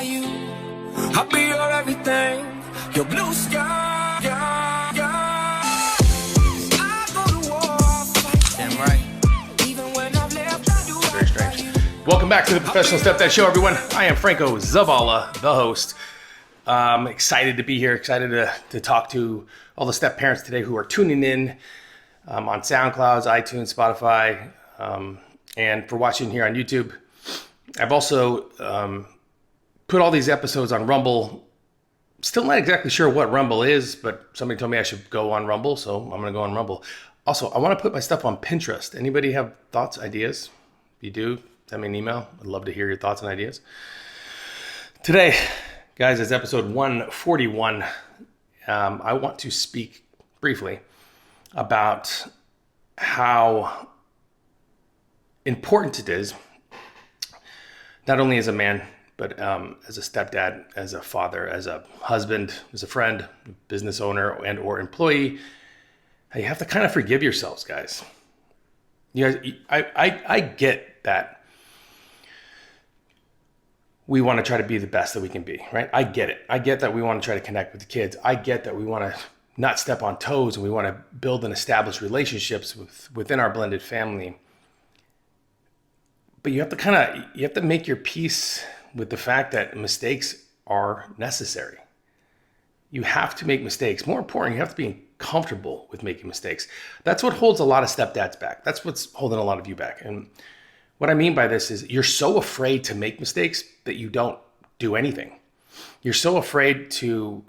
by you. I'll be your everything, your blue sky. I go to war, fight. Damn right. Even when I've left, I do Very strange. Welcome back to the Professional Stepdad Show, everyone. I am Franco Zavala, the host. Excited to be here, excited to talk to all the step parents today who are tuning in on SoundCloud, iTunes, Spotify, and for watching here on YouTube. I've also put all these episodes on Rumble. Still not exactly sure what Rumble is, but somebody told me I should go on Rumble, so I'm going to go on Rumble. Also, I want to put my stuff on Pinterest. Anybody have thoughts, ideas? If you do, send me an email. I'd love to hear your thoughts and ideas. Today, guys, is episode 141. I want to speak briefly about how important it is, not only as a man, but as a stepdad, as a father, as a husband, as a friend, business owner, and or employee. You have to kind of forgive yourselves, guys. You guys, I get that we want to try to be the best that we can be, right? I get it. I get that we want to try to connect with the kids. I get that we want to not step on toes and we want to build and establish relationships within our blended family. But you have to make your peace with the fact that mistakes are necessary. You have to make mistakes. More important, you have to be comfortable with making mistakes. That's what holds a lot of stepdads back. That's what's holding a lot of you back. And what I mean by this is you're so afraid to make mistakes that you don't do anything. You're so afraid to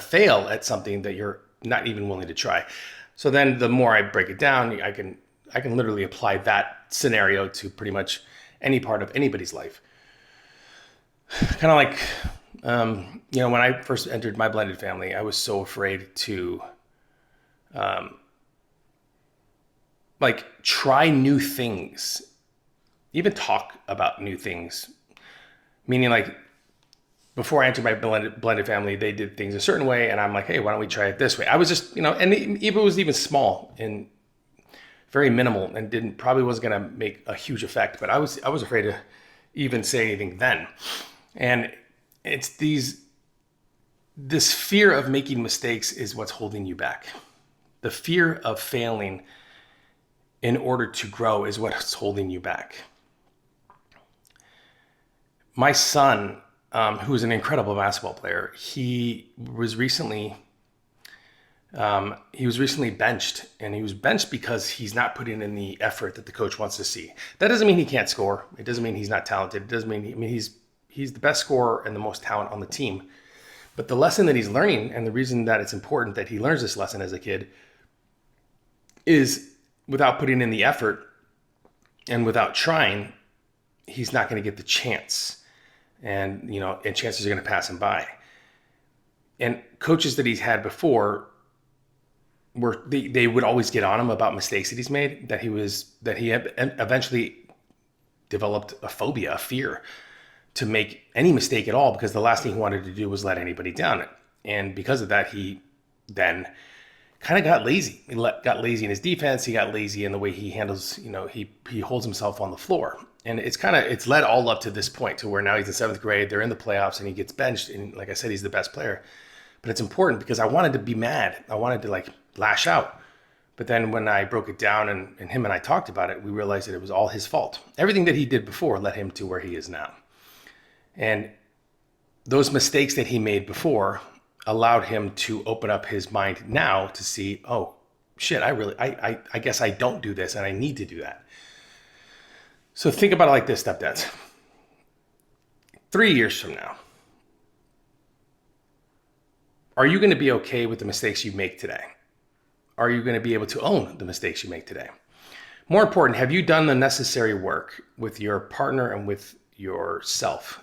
fail at something that you're not even willing to try. So then the more I break it down, I can literally apply that scenario to pretty much any part of anybody's life. Kind of like, when I first entered my blended family, I was so afraid to, try new things, even talk about new things. Meaning, like, before I entered my blended family, they did things a certain way, and I'm like, hey, why don't we try it this way? I was just, and it was even small and very minimal, and probably wasn't going to make a huge effect. But I was afraid to even say anything then, and it's this fear of making mistakes is what's holding you back. The fear of failing in order to grow is what's holding you back. My son, who is an incredible basketball player, he was recently benched, and he was benched because he's not putting in the effort that the coach wants to see. That doesn't mean he can't score. It doesn't mean he's not talented. It doesn't mean, he's the best scorer and the most talent on the team. But the lesson that he's learning, and the reason that it's important that he learns this lesson as a kid, is without putting in the effort and without trying, he's not going to get the chance. And chances are going to pass him by. And coaches that he's had before they would always get on him about mistakes that he's made, that he had eventually developed a phobia, a fear to make any mistake at all, because the last thing he wanted to do was let anybody down. And because of that, he then kind of got lazy. He got lazy in his defense. He got lazy in the way he handles, he holds himself on the floor. And it's led all up to this point to where now he's in 7th grade. They're in the playoffs and he gets benched. And like I said, he's the best player. But it's important because I wanted to be mad. I wanted to lash out. But then when I broke it down and him and I talked about it, we realized that it was all his fault. Everything that he did before led him to where he is now. And those mistakes that he made before allowed him to open up his mind now to see, oh shit, I guess I don't do this and I need to do that. So think about it like this, stepdads. 3 years from now, are you going to be okay with the mistakes you make today? Are you going to be able to own the mistakes you make today? More important, have you done the necessary work with your partner and with yourself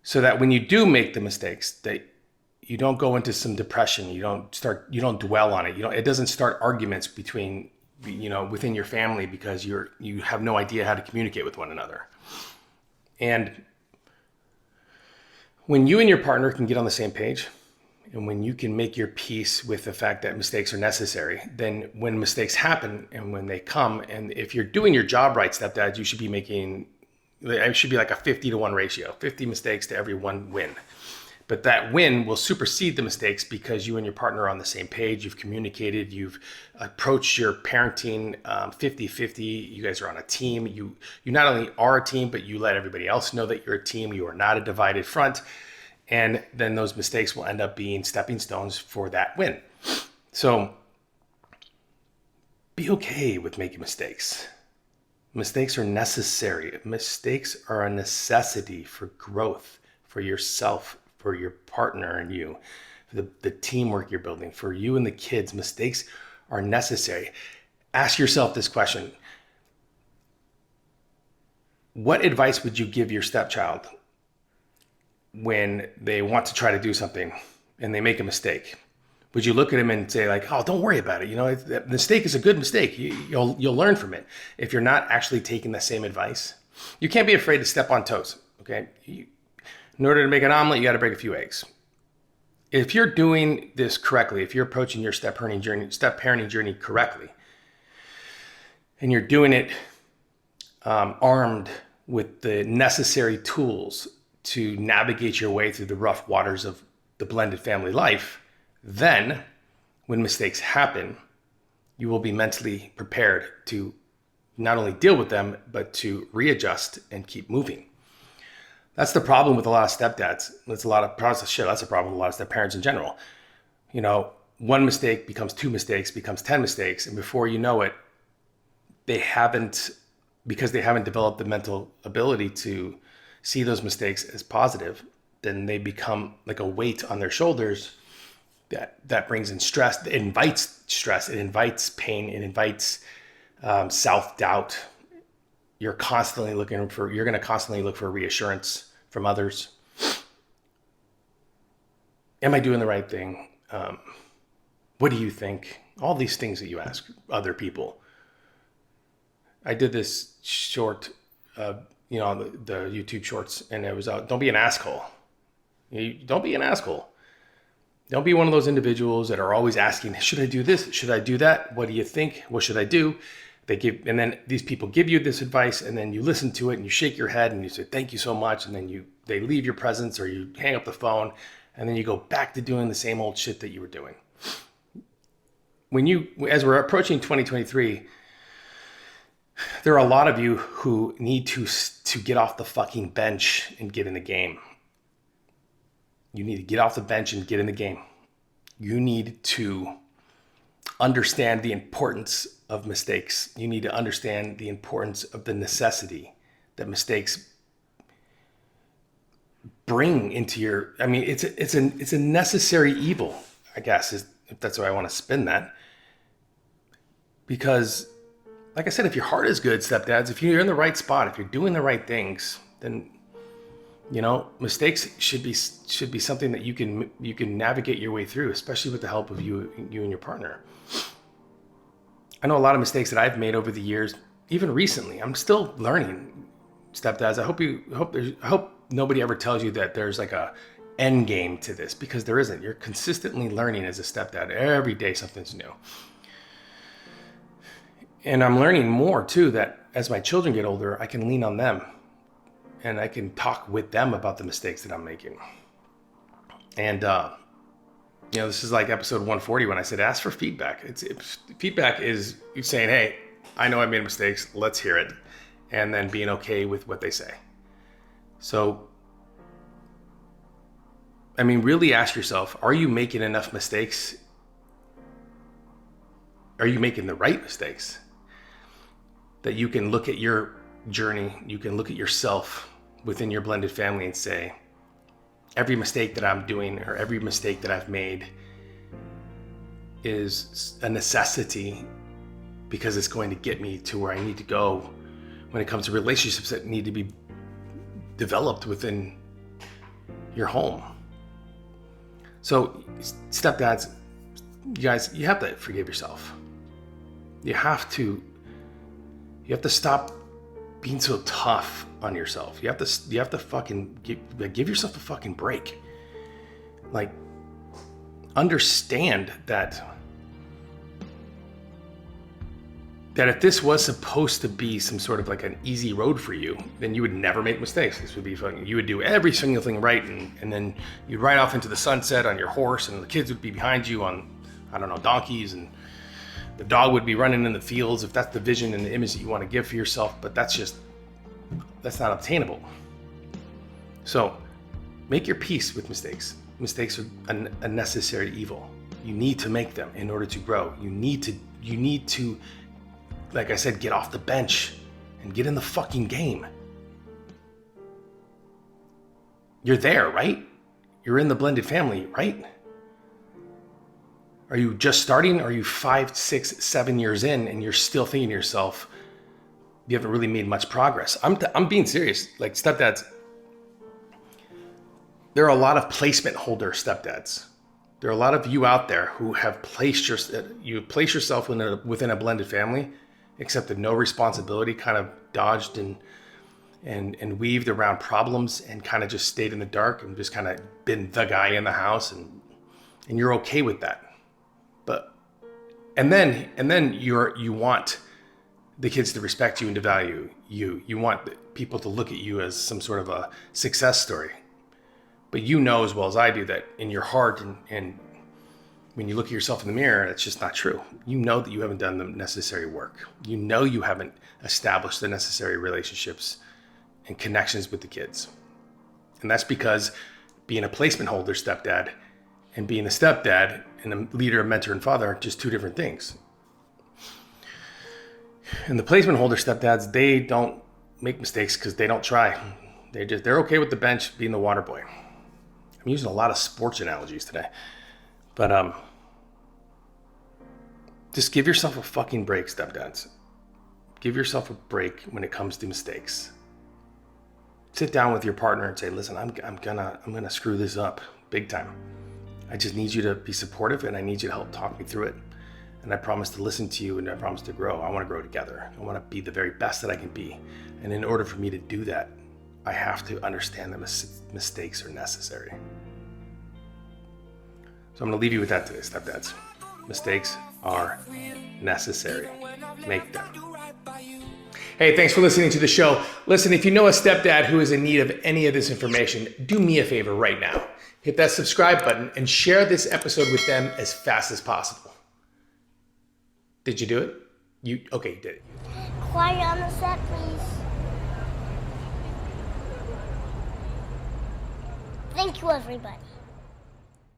so that when you do make the mistakes, that you don't go into some depression, you don't dwell on it. It doesn't start arguments between, within your family because you have no idea how to communicate with one another. And when you and your partner can get on the same page, and when you can make your peace with the fact that mistakes are necessary, then when mistakes happen and when they come, and if you're doing your job right, stepdads, you should be making It should be like a 50-1 ratio, 50 mistakes to every 1 win. But that win will supersede the mistakes because you and your partner are on the same page. You've communicated, you've approached your parenting 50-50. You guys are on a team. You not only are a team, but you let everybody else know that you're a team. You are not a divided front. And then those mistakes will end up being stepping stones for that win. So be okay with making mistakes. Mistakes are necessary. Mistakes are a necessity for growth, for yourself, for your partner and you, for the teamwork you're building, for you and the kids. Mistakes are necessary. Ask yourself this question. What advice would you give your stepchild when they want to try to do something and they make a mistake? Would you look at him and say like, oh, don't worry about it. The mistake is a good mistake. You'll learn from it. If you're not actually taking the same advice, you can't be afraid to step on toes. Okay. In order to make an omelet, you got to break a few eggs. If you're doing this correctly, if you're approaching your step parenting journey correctly, and you're doing it armed with the necessary tools to navigate your way through the rough waters of the blended family life, then when mistakes happen, you will be mentally prepared to not only deal with them, but to readjust and keep moving. That's the problem with a lot of stepdads. That's a problem with a lot of step parents in general. One mistake becomes 2 mistakes, becomes 10 mistakes. And before you know it, because they haven't developed the mental ability to see those mistakes as positive, then they become like a weight on their shoulders that brings in stress. It invites stress. It invites pain. It invites self-doubt. You're going to constantly look for reassurance from others. Am I doing the right thing? What do you think? All these things that you ask other people. I did this short, the YouTube shorts, and it was don't be an asshole. Don't be an asshole. Don't be one of those individuals that are always asking, should I do this? Should I do that? What do you think? What should I do? And then these people give you this advice, and then you listen to it and you shake your head and you say, thank you so much. And then they leave your presence, or you hang up the phone, and then you go back to doing the same old shit that you were doing. As we're approaching 2023, there are a lot of you who need to get off the fucking bench and get in the game. You need to get off the bench and get in the game. You need to understand the importance of mistakes. You need to understand the importance of the necessity that mistakes bring into your. I mean, it's a necessary evil, I guess, if that's the way I want to spin that. Because, like I said, if your heart is good, stepdads, if you're in the right spot, if you're doing the right things, then mistakes should be something that you can navigate your way through, especially with the help of you and your partner. I know a lot of mistakes that I've made over the years, even recently. I'm still learning, stepdads. I hope nobody ever tells you that there's like a end game to this, because there isn't. You're consistently learning as a stepdad. Every day something's new. And I'm learning more too, that as my children get older, I can lean on them and I can talk with them about the mistakes that I'm making. And, this is like episode 140 when I said, ask for feedback. Feedback is you saying, hey, I know I made mistakes. Let's hear it. And then being okay with what they say. So, really ask yourself, are you making enough mistakes? Are you making the right mistakes? That you can look at your journey, you can look at yourself within your blended family and say, every mistake that I'm doing or every mistake that I've made is a necessity, because it's going to get me to where I need to go when it comes to relationships that need to be developed within your home. So, stepdads, you guys, you have to forgive yourself. You have to stop being so tough on yourself. You have to fucking give yourself a fucking break. Like, understand that that if this was supposed to be some sort of like an easy road for you, then you would never make mistakes. This would be fucking, you would do every single thing right, and then you'd ride off into the sunset on your horse, and the kids would be behind you on, I don't know, donkeys, and the dog would be running in the fields, if that's the vision and the image that you want to give for yourself. But that's not obtainable. So make your peace with mistakes. Mistakes are a necessary evil. You need to make them in order to grow. You need to, like I said, get off the bench and get in the fucking game. You're there, right? You're in the blended family, right? Are you just starting? Or are you 5, 6, 7 years in and you're still thinking to yourself, you haven't really made much progress? I'm being serious. Like, stepdads, there are a lot of placement holder stepdads. There are a lot of you out there who have placed yourself within a blended family, accepted no responsibility, kind of dodged and weaved around problems, and kind of just stayed in the dark and just kind of been the guy in the house, and you're okay with that. But and then you want the kids to respect you and to value you. You want people to look at you as some sort of a success story. But you know as well as I do that in your heart and when you look at yourself in the mirror, it's just not true. You know that you haven't done the necessary work. You know you haven't established the necessary relationships and connections with the kids. And that's because being a placement holder stepdad and being a stepdad and a leader, a mentor, and father are just two different things. And the placement holder stepdads, they don't make mistakes because they don't try. They're okay with the bench being the water boy. I'm using a lot of sports analogies today, but just give yourself a fucking break, stepdads. Give yourself a break when it comes to mistakes. Sit down with your partner and say, listen, I'm gonna screw this up big time. I just need you to be supportive, and I need you to help talk me through it. And I promise to listen to you, and I promise to grow. I want to grow together. I want to be the very best that I can be. And in order for me to do that, I have to understand that mistakes are necessary. So I'm going to leave you with that today, stepdads. Mistakes are necessary. Make them. Hey, thanks for listening to the show. Listen, if you know a stepdad who is in need of any of this information, do me a favor right now. Hit that subscribe button and share this episode with them as fast as possible. Did you do it? Okay, you did it. Quiet on the set, please. Thank you, everybody.